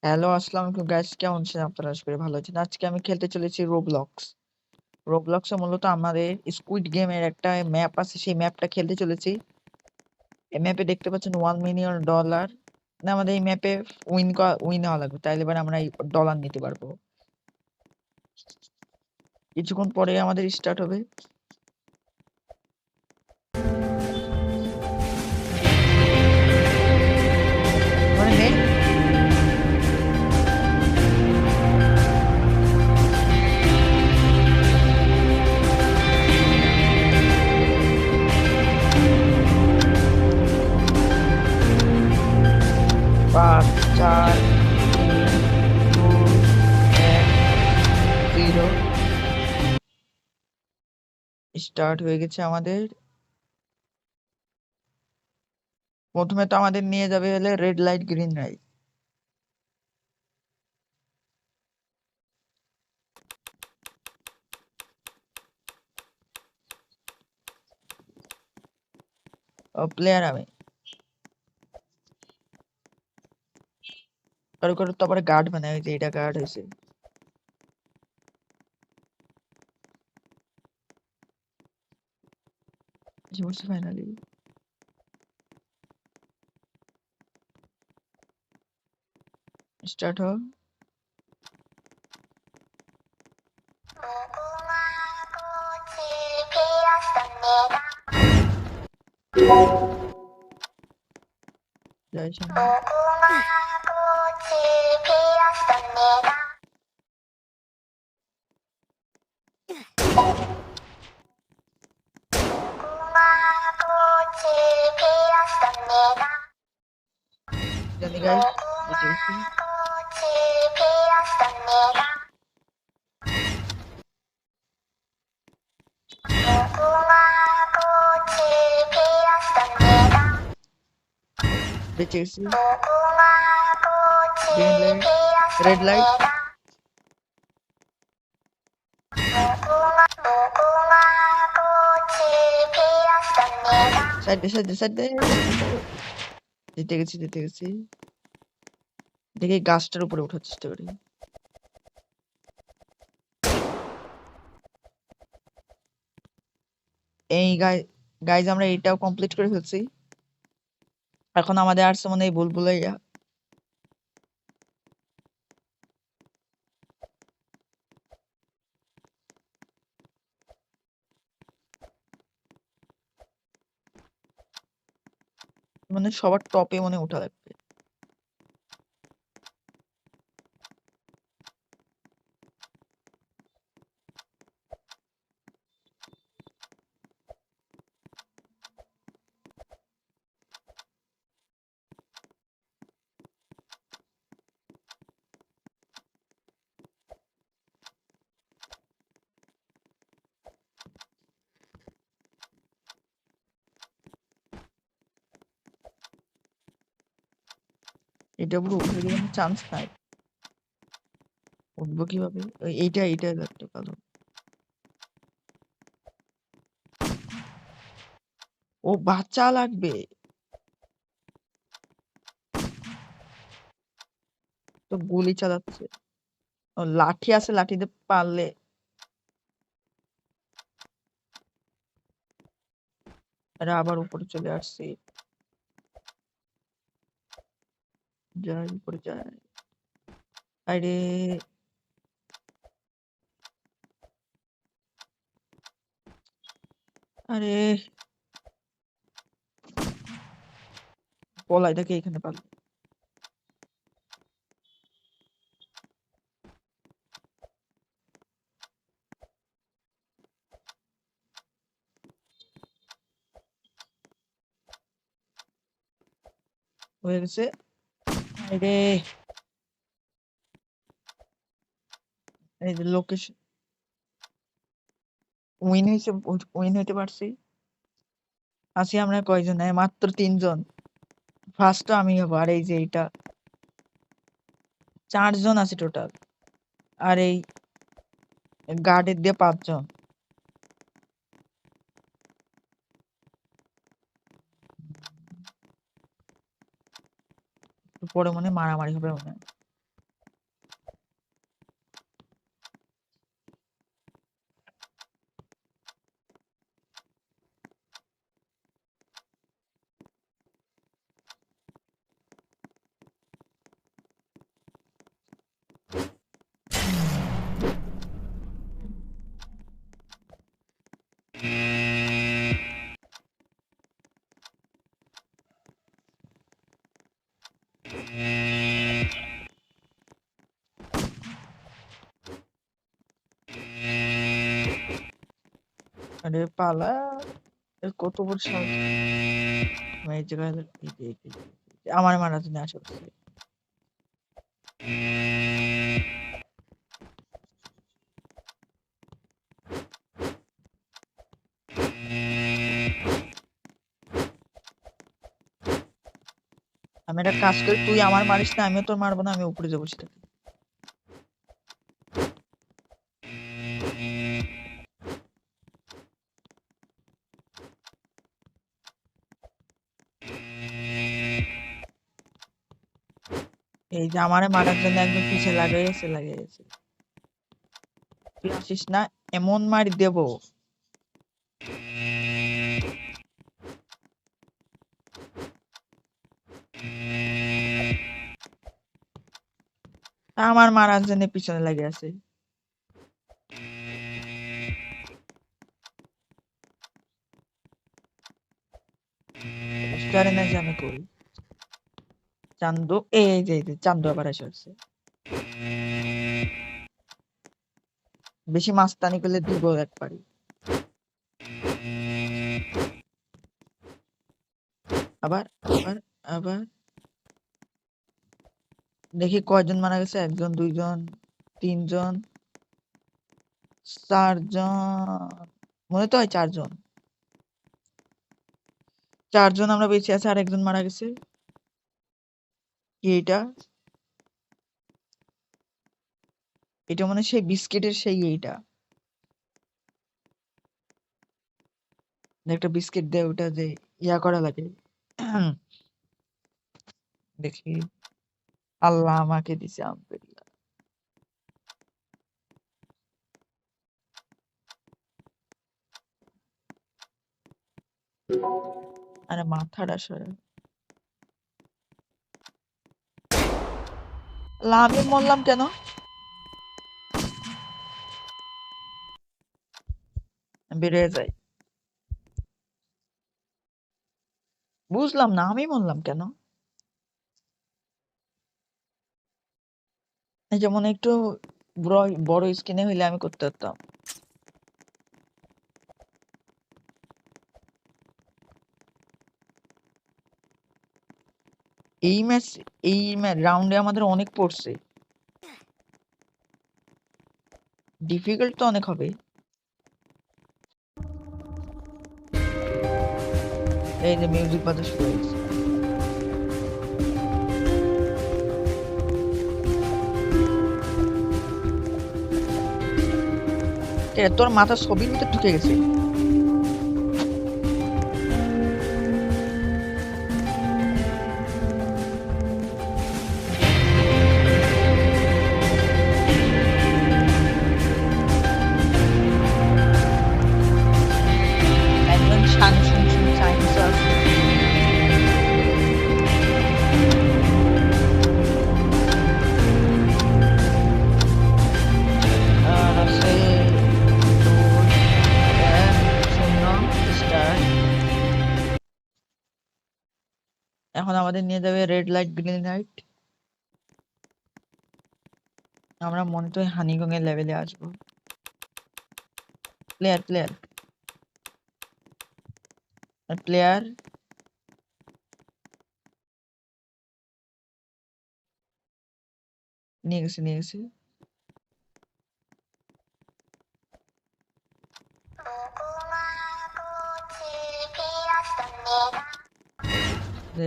Hello, আসসালামু আলাইকুম guys, কেমন আছেন আপনারা? আশা করি ভালো আছেন। আজকে আমি খেলতে চলেছি রোবলক্স। রোবলক্সে মূলত আমাদের স্কুইড গেমের একটা ম্যাপ আছে, সেই ম্যাপটা খেলতে চলেছি। এই ম্যাপে দেখতে পাচ্ছেন $1 মিলিয়ন। আমাদের এই ম্যাপে উইন হওয়া লাগবে, তাইলে এবার আমরা এই ডলার নিতে পারবো। কিছুক্ষণ পরে আমাদের স্টার্ট হবে। মানে নেই 5 4 3 2 1 0 স্টার্ট হয়ে গেছে আমাদের। প্রথমে তো আমাদের নিয়ে যাবে হলে red light green light. Player আমি কারো কারো তো আবার গার্ড বানায়, ওই যে এটা গার্ড হয়েছে। এসে পড়ছে ফাইনালি। স্টার্ট হোক। জয় শ্যামা। জানি গাইস, জিতেছি। বেঁচে গেছি। Green light, red light. সাইডে সাইডে সাইডে। জিতে গেছি জিতে গেছি। দেখি গাছটার উপরে ওঠার চেষ্টা করি। এই গাইজ আমরা এইটাও কমপ্লিট করে ফেলছি। এখন আমাদের আসছে মানে এই বুলবুলাইয়া। মানে সবার টপে মনে ওঠা লাগবে। এটা পুরো উঠে গেলে চান্স নাই। উঠবো কিভাবে? এইটা এইটা একটা কালো। ও বাচ্চা লাগবে তো গুলি চালাচ্ছে। ও লাঠি আছে, লাঠিতে পারলে। আরে আবার উপরে চলে আসছি। যাই উপরে যাই। আরে আরে পলাই থাকে এখানে পারলে। হয়ে গেছে। আরে এই যে লোকেশন উইন হয়েছে, উইন হইতে পারছি। আছি আমরা কয়জন? মাত্র 3 জন। ফার্স্ট আমি হবো। আর এই যে এইটা 4 জন আছে টোটাল। আর এই গার্ডের দিয়ে 5 জন। পরে মনে হয় মারামারি হবে মনে হয়। আরে পালা, কত বড় সাহস! এই জায়গায় আমার মারার জন্য আসা করছে। আমি একটা কাজ করি, তুই আমার মারিস না, আমিও তোর মারবো না, আমি উপরে যাবো সেটা। এই যে আমারে মারার জন্য একদম পিছে লাগাইছে। তুই আসিস না, এমন মারি দেব। আমার মারার জন্য পিছনে লাগে আছে। বুঝতে পারে না যে আমি করি। চান্দু, এই যে চান্দু আবার এসে আসছে। বেশি মাস্তানি করলে দিব একবারই। আবার আবার আবার দেখি কয়জন মারা গেছে, 1 জন 2 জন 3 জন 4 জন, মনে তো হয় 4 জন। 4 জন আমরা বেঁচে আছি, আর একজন মারা গেছে। কি এটা? এটা মানে সেই বিস্কিটের সেই এইটা, একটা বিস্কিট দেয়, ওটা যে ইয়া করা লাগে। দেখি, আল্লাহ আমাকে দিছে আলহামদুলিল্লাহ। আরে মাথাটা সরা। আল্লাহ, আমি মরলাম কেন? বেড়ে যায়। বুঝলাম না, আমি মরলাম কেন? এই যেমন একটু বড় বড় স্ক্রিনে হইলে আমি করতে পারতাম। এই ম্যাচ, এই রাউন্ডে আমাদের অনেক পড়ছে, ডিফিকাল্ট তো অনেক হবে। এই যে মিউজিক বাজা শুরু হয়েছে। তোর মাথা ছবির ভিতরে ঢুকে গেছে। একদম শান শুন শুন চাইনিজ আছে। আর আছে 2 1 0 স্টার্ট। এখন আমাদের নিয়ে যাবে রেড লাইট গ্রিন লাইট। আমরা মনে তো হানিগং এর লেভেলে আসবো। প্লেয়ার প্লেয়ার প্লেয়ার নিয়ে গেছে।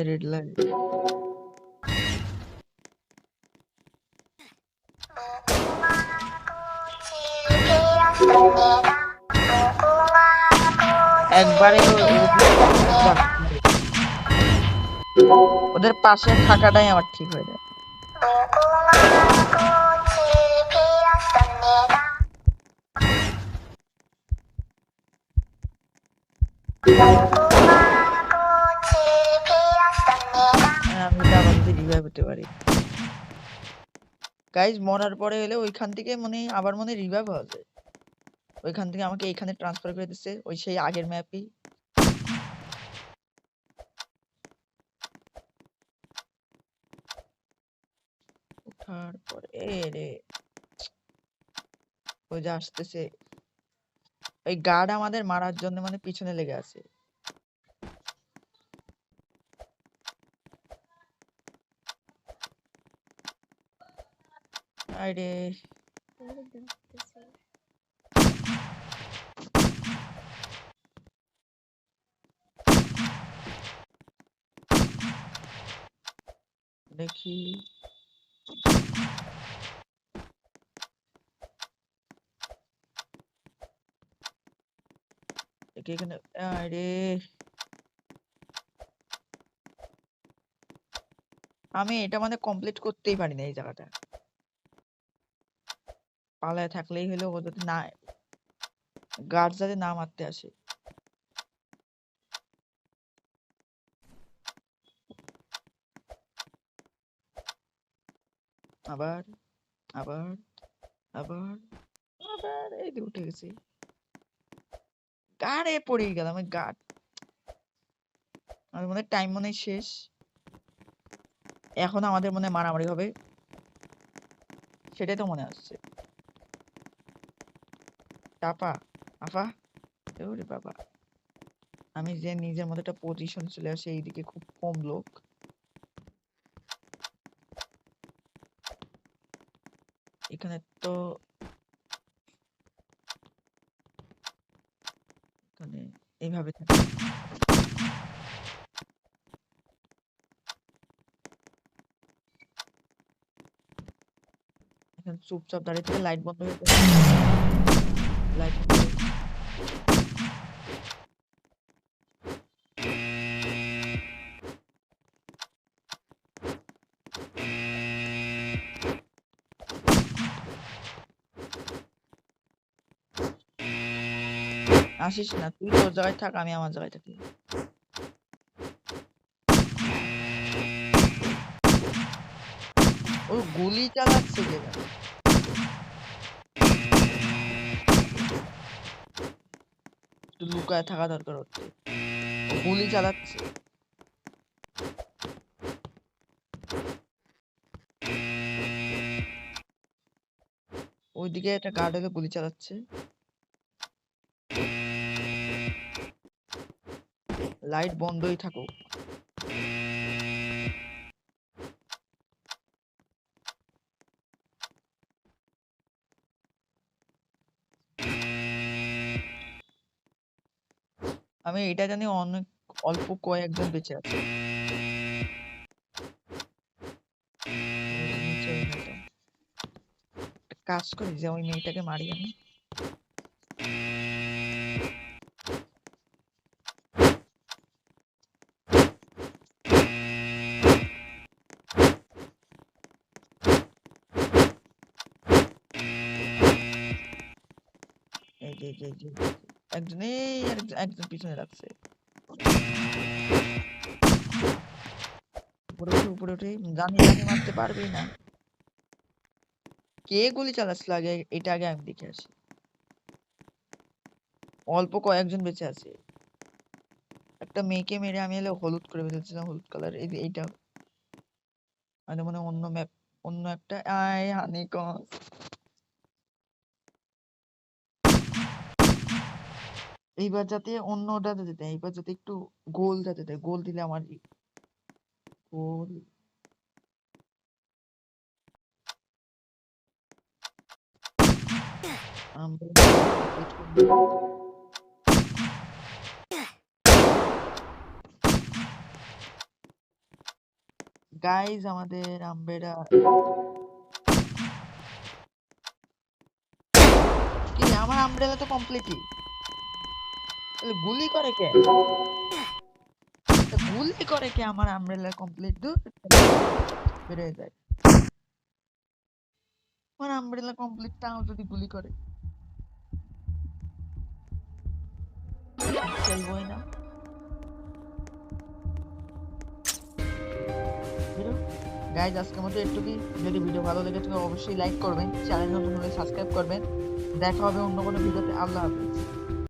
Red light. একবারে ওদের পাশে থাকাটাই আমার ঠিক হয়ে যায়। আমি তো আবার যদি রিভাইভ হতে পারি। গাইজ, মরার পরে হলে ওইখান থেকে মনে আবার মনে রিভাইভ হওয়া যায়। ওইখান থেকে আমাকে এইখানে ট্রান্সফার করে দিচ্ছে, ওই সেই আগের ম্যাপই। ওঠার পরে রে ওই যে আসতেছে। ওই গার্ড আমাদের মারার জন্য মানে পিছনে লেগে আছে। আরে দেখি এখানে। আরে আমি এটা মানে কমপ্লিট করতেই পারি না এই জায়গাটা। পালায় থাকলেই হলো, ও যদি না গার্ড যাতে না মারতে আসে। আবার আবার আবার আবার এই যে উঠে গেছি। গাড়ে পড়ে গেলাম। আমি গার্ড আমার মনে টাইম মনে শেষ। এখন আমাদের মনে মারামারি হবে, সেটাই তো মনে আসছে। টাপা আফা ওরে বাবা, আমি যে নিজের মধ্যে একটা পজিশন চলে আসে, এইদিকে খুব কম লোক। এখানে তো এখানে এইভাবে থাকে। এখানে চুপচাপ দাঁড়িয়ে থেকে লাইট বন্ধ হয়ে যাবে। লাইট আসিস না, তুই তোর জায়গায় থাক, আমি আমার জায়গায় থাকি। ও গুলি চালাচ্ছে কে জানে? একটু লুকায় থাকা দরকার হচ্ছে। ও গুলি চালাচ্ছে। ওইদিকে একটা গার্ড হলে গুলি চালাচ্ছে। লাইট বন্ধই থাকুক। আমি এটা জানি অনেক অল্প কয়েকজন বেঁচে আছে। নিচে ওই মেয়েটা। একটা কাজ করি যে ওই মেয়েটাকে মারি আমি। এই যে একজন, এই একজন পিছনে রাখছে। উপরে উঠে জানি মারতে পারবি না। কে গুলি চালাচ্ছিল আগে, এটা আগে আমি দেখে আসি। অল্প কয়েকজন বেঁচে আছে। একটা মেয়েকে মেরে আমি এলে হলুদ করে ফেলেছিলাম, হলুদ কালার। এইটা মানে মনে অন্য ম্যাপ, অন্য একটা। আয় হানিকম। এইবার যাতে অন্য ওটাতে দিতে, এইবার যাতে একটু গোল যাতে দেয়, গোল দিলে আমার গোল। গাইজ আমাদের আম্বেরা কি, আমার আমব্রেলা তো কমপ্লিটই। তাহলে গুলি করে কে? গুলি করে কে? আমার আমব্রেলা কমপ্লিট দূর বেড়ে যায়। আমার আমব্রেলা কমপ্লিট, তাও যদি গুলি করে খেলবই না। গাইজ আজকের মতো একটুকুই। যদি ভিডিও ভালো লেগে থাকে অবশ্যই লাইক করবেন, চ্যানেল নতুন হলে সাবস্ক্রাইব করবেন। দেখা হবে অন্য কোনো ভিডিওতে। আল্লাহ হাফেজ।